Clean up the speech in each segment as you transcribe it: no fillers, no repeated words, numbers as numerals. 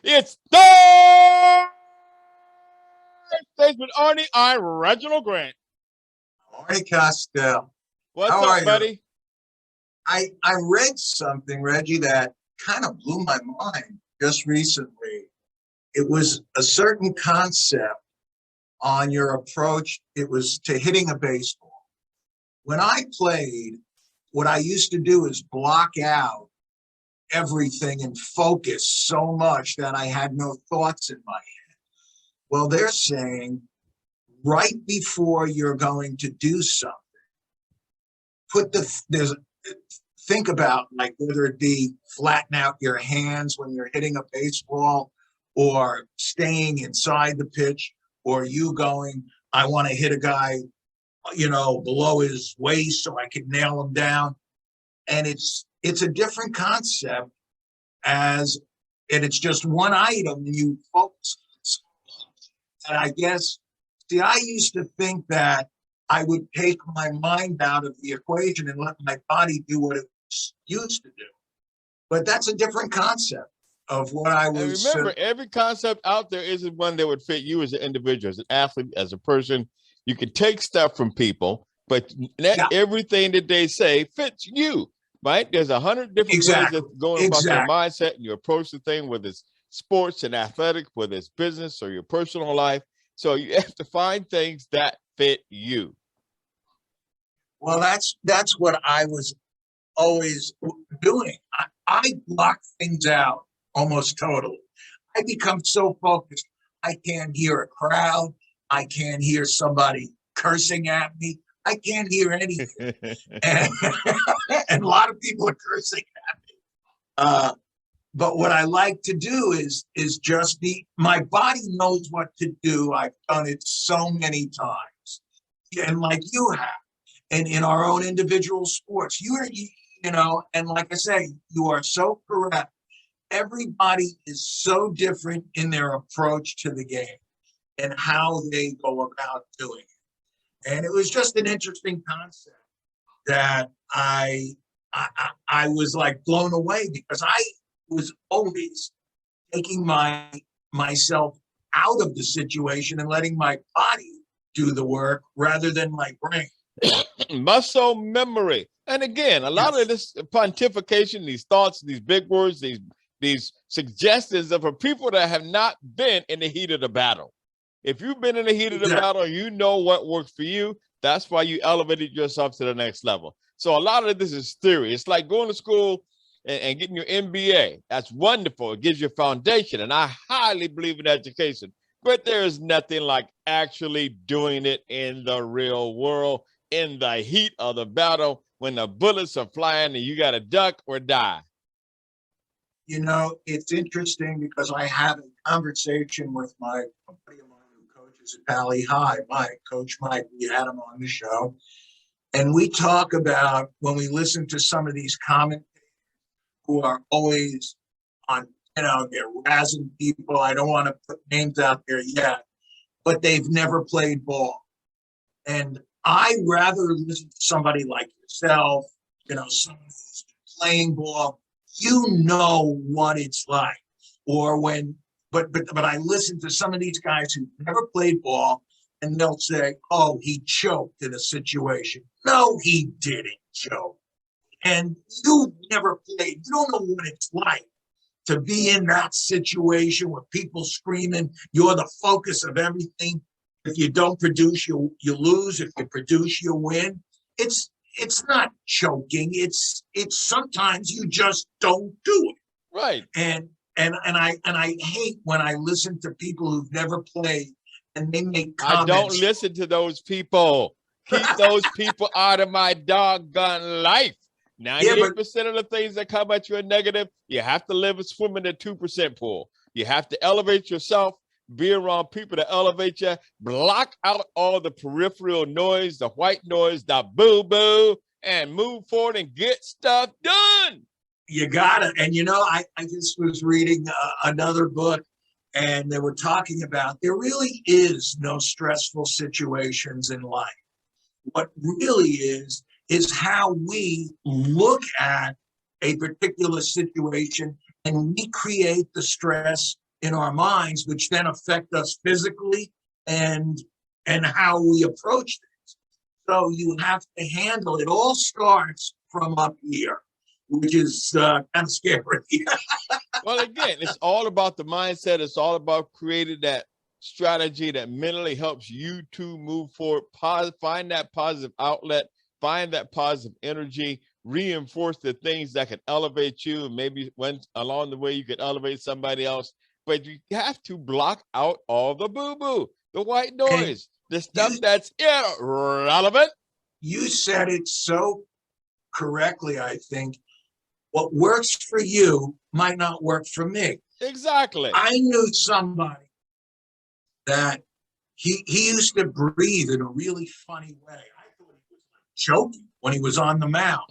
It's Thursdays with Arnie. I'm Reginald Grant. Arnie Costell. What's How are up, you? buddy? I read something, Reggie, that kind of blew my mind just recently. It was a certain concept on your approach. It was to hitting a baseball. When I played, what I used to do is block out everything and focus so much that I had no thoughts in my head. Well, they're saying right before you're going to do something, think about, like, whether it be flatten out your hands when you're hitting a baseball, or staying inside the pitch, or you going, I want to hit a guy, below his waist so I can nail him down. And it's a different concept, and it's just one item and you focus. And I guess, see, I used to think that I would take my mind out of the equation and let my body do what it was used to do. But that's a different concept of what I And was. remember, every concept out there isn't one that would fit you as an individual, as an athlete, as a person. You can take stuff from people, but not everything that they say fits you, right? There's 100 different ways of going about your mindset and your approach to things, whether it's sports and athletics, whether it's business or your personal life. So you have to find things that fit you. Well, that's what I was always doing. I block things out almost totally. I become so focused. I can't hear a crowd. I can't hear somebody cursing at me. I can't hear anything. and a lot of people are cursing at me. But what I like to do is just my body knows what to do. I've done it so many times. And like you have. And in our own individual sports, and like I say, you are so correct. Everybody is so different in their approach to the game and how they go about doing it. And it was just an interesting concept that I was like blown away, because I was always taking myself out of the situation and letting my body do the work rather than my brain. Muscle memory. And again, a lot of this pontification, these thoughts, these big words, these suggestions are for people that have not been in the heat of the battle. If you've been in the heat of the battle, you know what works for you. That's why you elevated yourself to the next level. So a lot of this is theory. It's like going to school and getting your MBA. That's wonderful. It gives you a foundation. And I highly believe in education. But there is nothing like actually doing it in the real world, in the heat of the battle, when the bullets are flying and you got to duck or die. It's interesting because I had a conversation with my buddy of mine who coaches at Valley High, Coach Mike. We had him on the show. And we talk about, when we listen to some of these commentators who are always on, they're razzing people. I don't want to put names out there yet, but they've never played ball. And I rather listen to somebody like yourself, someone who's playing ball. You know what it's like. Or but I listen to some of these guys who never played ball, and they'll say, oh, he choked in a situation. No, he didn't choke. And you never played. You don't know what it's like to be in that situation with people screaming, you're the focus of everything. If you don't produce, you lose. If you produce, you win. It's not choking. It's sometimes you just don't do it. Right. And I hate when I listen to people who've never played and they make comments. I don't listen to those people. Keep those people out of my doggone life. 98% of the things that come at you are negative. You have to live and swim in the 2% pool. You have to elevate yourself, be around people that elevate you, block out all the peripheral noise, the white noise, the boo-boo, and move forward and get stuff done. You got it. And, I just was reading another book, and they were talking about there really is no stressful situations in life. What really is how we look at a particular situation, and we create the stress in our minds, which then affect us physically and how we approach things. So you have to handle it. All starts from up here, which is kind of scary. Well, again, it's all about the mindset. It's all about creating that strategy that mentally helps you to move forward, find that positive outlet, find that positive energy, reinforce the things that can elevate you. And maybe when along the way you could elevate somebody else. But you have to block out all the boo-boo, the white noise, the stuff that's irrelevant. You said it so correctly, I think. What works for you might not work for me. Exactly. I knew somebody that he used to breathe in a really funny way. I thought he was like choking when he was on the mound.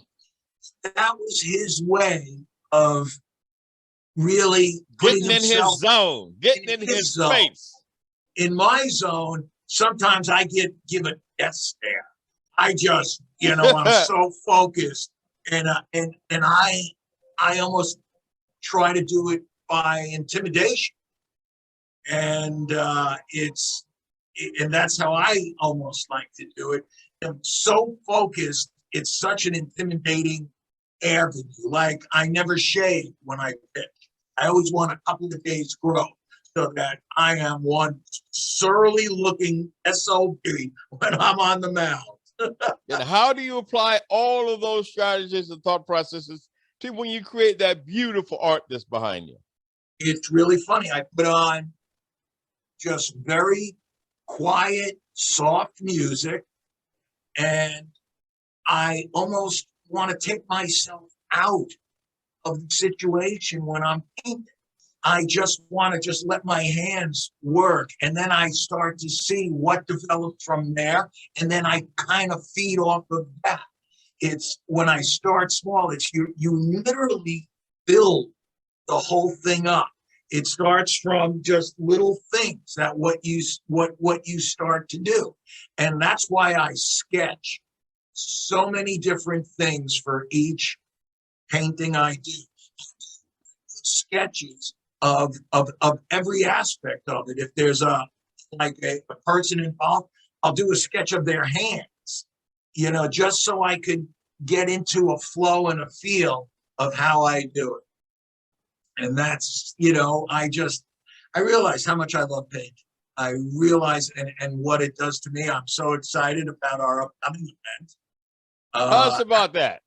That was his way of really getting in his zone, getting in his space. In my zone, sometimes I give a death stare. I just, I'm so focused, and I almost try to do it by intimidation, and and that's how I almost like to do it. I'm so focused; it's such an intimidating avenue. Like I never shave when I pitch. I always want a couple of days growth so that I am one surly looking SOB when I'm on the mound. And how do you apply all of those strategies and thought processes to when you create that beautiful art that's behind you? It's really funny. I put on just very quiet, soft music, and I almost want to take myself out of the situation when I'm painting. I just want to just let my hands work, and then I start to see what develops from there, and then I kind of feed off of that. It's when I start small, it's you literally build the whole thing up. It starts from just little things that what you start to do. And that's why I sketch so many different things for each painting I do. Sketches of every aspect of it. If there's a person involved, I'll do a sketch of their hands, just so I could get into a flow and a feel of how I do it. And that's, I realize how much I love painting. I realize and what it does to me. I'm so excited about our upcoming event. Tell us about that.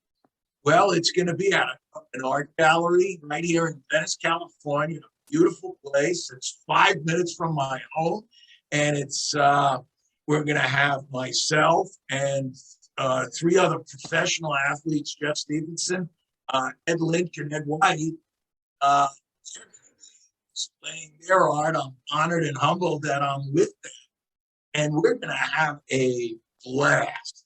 Well, it's going to be at an art gallery right here in Venice, California. A beautiful place. It's 5 minutes from my home, and it's we're going to have myself and 3 other professional athletes: Jeff Stevenson, Ed Lynch, and Ed White, displaying their art. I'm honored and humbled that I'm with them, and we're going to have a blast.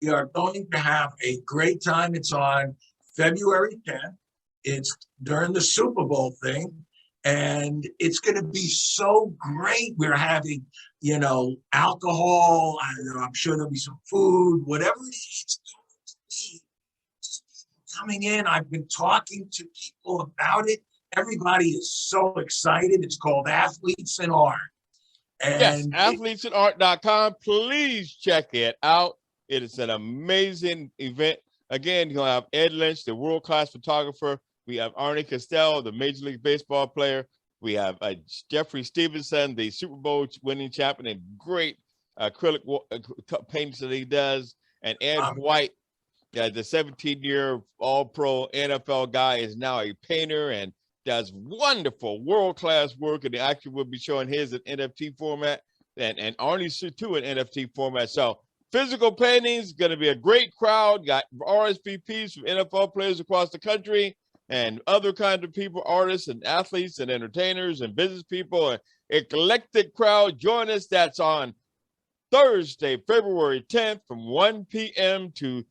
We are going to have a great time. It's on February 10th. It's during the Super Bowl thing, and it's going to be so great. We're having, alcohol. I'm sure there'll be some food, whatever it is. Coming in, I've been talking to people about it. Everybody is so excited. It's called Athletes in Art. And yes, eSportsInstruction.com. Please check it out. It is an amazing event. Again, you'll have Ed Lynch, the world-class photographer. We have Arnie Costello, the Major League Baseball player. We have Jeffrey Stevenson, the Super Bowl winning champion, and great acrylic paintings that he does. And Ed White, the 17-year All-Pro NFL guy, is now a painter and does wonderful world-class work. And actually will be showing his in NFT format, and Arnie's too in NFT format. So physical paintings, going to be a great crowd. Got RSVPs from NFL players across the country and other kinds of people, artists and athletes and entertainers and business people. An eclectic crowd. Join us. That's on Thursday, February 10th from 1 p.m. to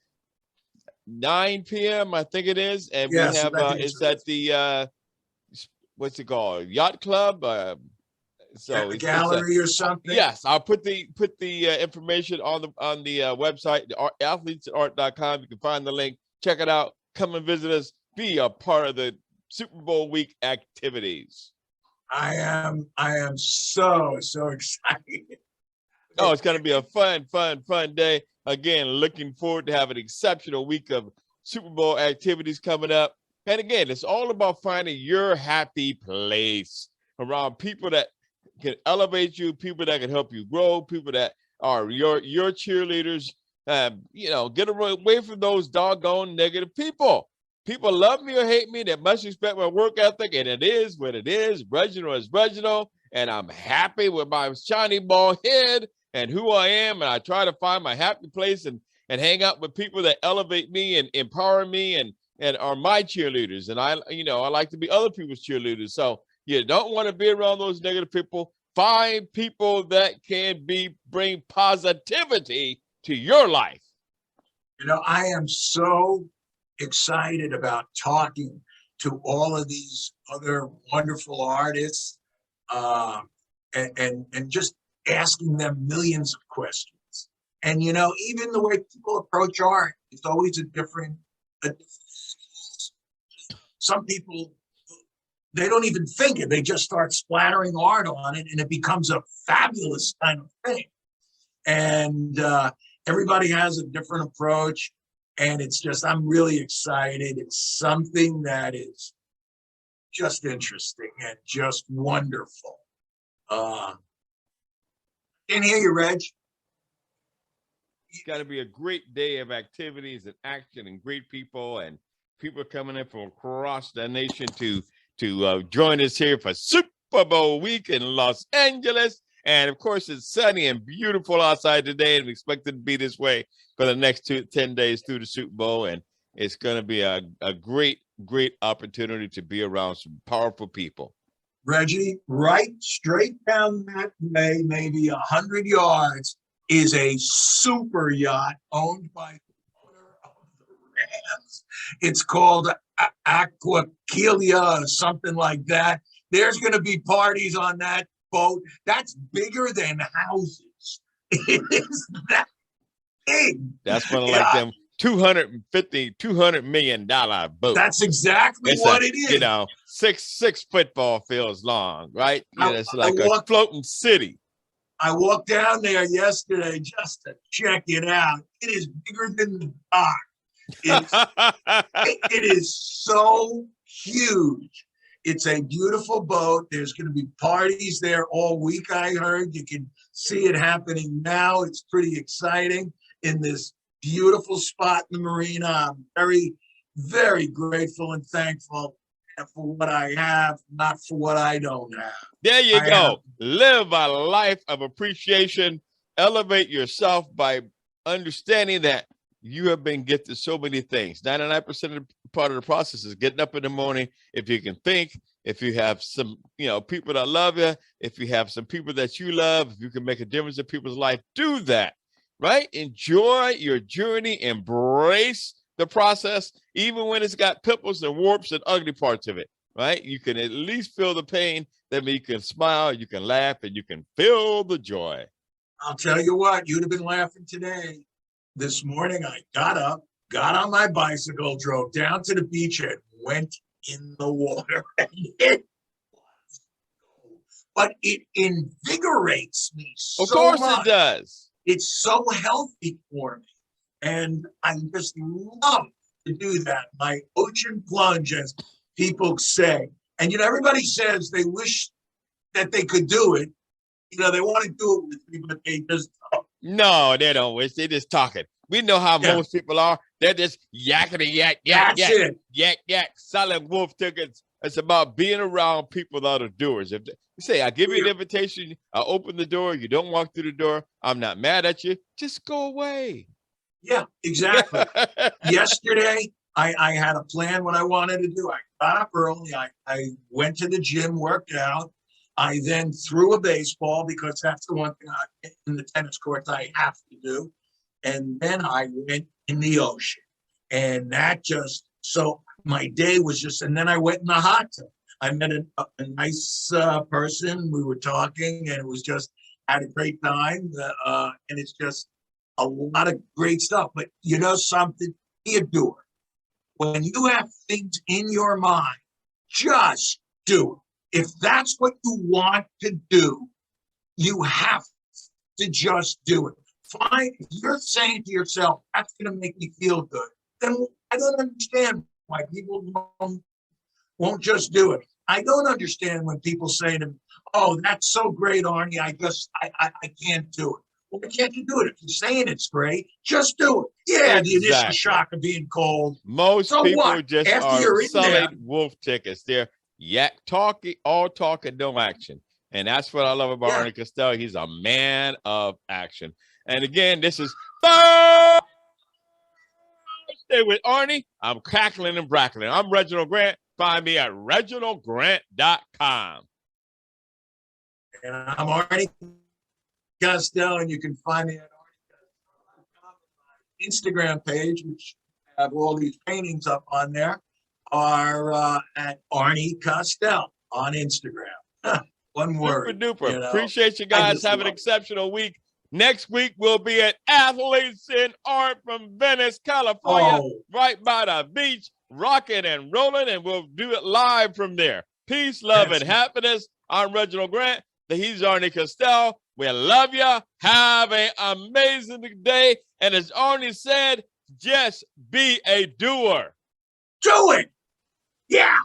9 p.m., I think it is. And yes, we have, it's at the, what's it called? Yacht Club? So a gallery or something. Yes, I'll put the information on the website, athletesart.com. You can find the link. Check it out. Come and visit us. Be a part of the Super Bowl week activities. I am so excited. Oh, it's going to be a fun day. Again, looking forward to have an exceptional week of Super Bowl activities coming up. And again, it's all about finding your happy place around people that can elevate you, people that can help you grow, people that are your cheerleaders. Get away from those doggone negative people. People love me or hate me. They must respect my work ethic, and it is what it is. Reginald is Reginald, and I'm happy with my shiny bald head and who I am. And I try to find my happy place and hang out with people that elevate me and empower me and are my cheerleaders. And I like to be other people's cheerleaders. So you don't want to be around those negative people. Find people that can bring positivity to your life. I am so excited about talking to all of these other wonderful artists, and just asking them millions of questions. And even the way people approach art, it's always a different. Some people, they don't even think it; they just start splattering art on it, and it becomes a fabulous kind of thing. And everybody has a different approach. And it's just, I'm really excited. It's something that is just interesting and just wonderful. Can't hear you, Reg. It's got to be a great day of activities and action and great people, and people coming in from across the nation to join us here for Super Bowl week in Los Angeles. And of course, it's sunny and beautiful outside today, and we expect it to be this way for the next 10 days through the Super Bowl. And it's going to be a great opportunity to be around some powerful people. Reggie, right straight down that way, maybe 100 yards, is a super yacht owned by the owner of the Rams. It's called Aquaquila or something like that. There's going to be parties on that boat. That's bigger than houses. It is that big. That's one of like them $200 million boats. That's exactly what it is. Six football fields long, right? It's like a floating city. I walked down there yesterday just to check it out. It is bigger than the dock. It is so huge. It's a beautiful boat. There's going to be parties there all week, I heard. You can see it happening now. It's pretty exciting in this beautiful spot in the marina. I'm very, very grateful and thankful for what I have, not for what I don't have. There you go. Live a life of appreciation. Elevate yourself by understanding that you have been gifted so many things. 99% of part of the process is getting up in the morning. If you can think, if you have some, people that love you, if you have some people that you love, if you can make a difference in people's life, do that, right? Enjoy your journey. Embrace the process, even when it's got pimples and warps and ugly parts of it, right? You can at least feel the pain. That means you can smile, you can laugh, and you can feel the joy. I'll tell you what, you'd have been laughing today. This morning, I got up, got on my bicycle, drove down to the beach, and went in the water. And it was cold. But it invigorates me so much. Of course it does. It's so healthy for me. And I just love to do that. My ocean plunge, as people say. And, everybody says they wish that they could do it. They want to do it with me, but they just don't. No, they don't wish. They're just talking. We know how most people are. They're just yakety yak, selling wolf tickets. It's about being around people that are doers. If you say, I give you an invitation, I open the door, you don't walk through the door, I'm not mad at you. Just go away. Yeah, exactly. Yesterday, I had a plan what I wanted to do. I got up early. I went to the gym, worked out. I then threw a baseball because that's the one thing in the tennis courts I have to do. And then I went in the ocean. And that so my day was just, and then I went in the hot tub. I met a nice person. We were talking, and it was just, had a great time. And it's just a lot of great stuff. But something, be a doer. When you have things in your mind, just do it. If that's what you want to do, you have to just do it. Fine. If you're saying to yourself, that's going to make me feel good, then I don't understand why people won't just do it. I don't understand when people say to me, oh, that's so great, Arnie. I can't do it. Well, why can't you do it? If you're saying it's great, just do it. Yeah, the initial Exactly. shock of being cold. Most So people what? just After are you're in there, solid wolf tickets. They're talking, all talk and no action. And that's what I love about Yeah. Arnie Costello. He's a man of action. And again, this is Thursday with Arnie. I'm cackling and brackling. I'm Reginald Grant. Find me at reginaldgrant.com. and I'm Arnie Costello, and you can find me at Instagram page, which have all these paintings up on there, are at Arnie Costello on Instagram. One word. Super duper. You know, Appreciate you I guys. just Have an love it. exceptional week. Next week, we'll be at Athletes in Art from Venice, California, Oh, right by the beach, rocking and rolling, and we'll do it live from there. Peace, love, That's and happiness. I'm Reginald Grant. He's Arnie Costello. We love you. Have an amazing day. And as Arnie said, just be a doer. do it. Yeah.